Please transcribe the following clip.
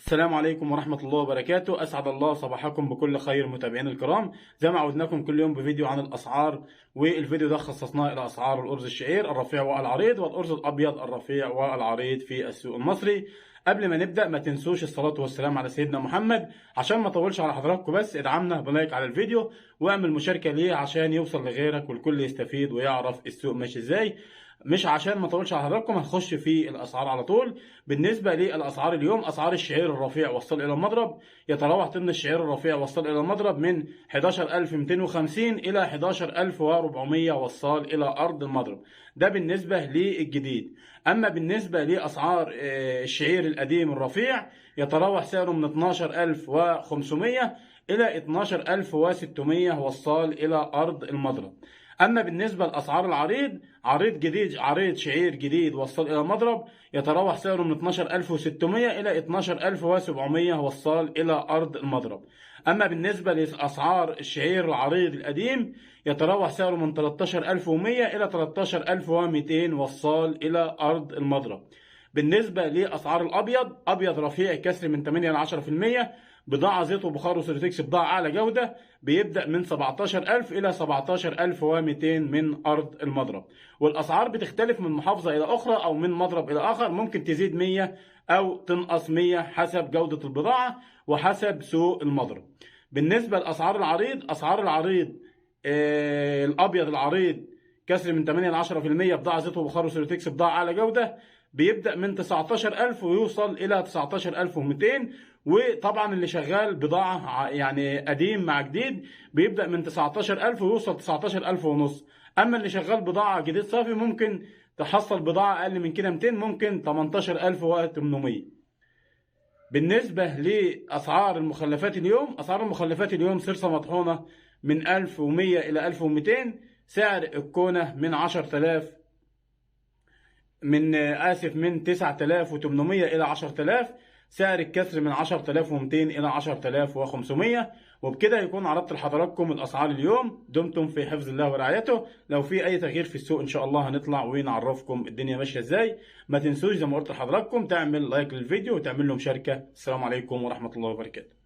السلام عليكم ورحمة الله وبركاته. أسعد الله صباحكم بكل خير متابعين الكرام. زي ما عودناكم كل يوم بفيديو عن الأسعار، والفيديو ده خصصناه إلى أسعار الأرز الشعير الرفيع والعريض والأرز الأبيض الرفيع والعريض في السوق المصري. قبل ما نبدأ ما تنسوش الصلاة والسلام على سيدنا محمد. عشان ما اطولش على حضراتكم بس ادعمنا بلايك على الفيديو واعمل مشاركة ليه عشان يوصل لغيرك والكل يستفيد ويعرف السوق ماشي ازاي. مش عشان ما اطولش على حضراتكم هنخش في الاسعار على طول. بالنسبه للاسعار اليوم، اسعار الشعير الرفيع وصل الى المضرب يتراوح طن الشعير الرفيع وصل الى المضرب من 11250 الى 11400 وصل الى ارض المضرب. ده بالنسبه للجديد. اما بالنسبه لاسعار الشعير القديم الرفيع يتراوح سعره من 12500 الى 12600 وصل الى ارض المضرب. اما بالنسبه لاسعار العريض، عريض شعير جديد وصل الى المضرب يتراوح سعره من 12600 الى 12700 وصل الى ارض المضرب. اما بالنسبه لاسعار الشعير العريض القديم يتراوح سعره من 13100 الى 13200 وصل الى ارض المضرب. بالنسبه لاسعار ابيض رفيع كسر من 8 ل 10%، بضاعة زيت وبخار وسيرتكس، بضاعة أعلى جودة، بيبدأ من 17000 إلى 17200 من أرض المضرب. والأسعار بتختلف من محافظة إلى أخرى أو من مضرب إلى آخر، ممكن تزيد 100 أو تنقص 100 حسب جودة البضاعة وحسب سوق المضرب. بالنسبة لأسعار العريض، أسعار العريض الأبيض العريض كسر من 8 ل 10%، بضاعة زيت وبخار وسيرتكس، بضاعة أعلى جودة، بيبدأ من 19000 ويوصل إلى 19200. وطبعا اللي شغال بضاعة يعني قديم مع جديد بيبدأ من 19000 ويوصل 19000 ونص. أما اللي شغال بضاعة جديد صافي ممكن تحصل بضاعة أقل من كده 200، ممكن 18800. بالنسبة لأسعار المخلفات اليوم، أسعار المخلفات اليوم صرصة مطحونة من 1100 إلى 1200، سعر الكونة من 10000 من 9800 إلى 10000، سعر الكسر من 10200 إلى 10500. وبكده يكون عرضت لحضراتكم الأسعار اليوم. دمتم في حفظ الله ورعايته. لو في أي تغيير في السوق إن شاء الله هنطلع ونعرفكم الدنيا ماشية إزاي. ما تنسوش زي ما قلت لحضراتكم تعمل لايك للفيديو وتعمل له مشاركة. السلام عليكم ورحمة الله وبركاته.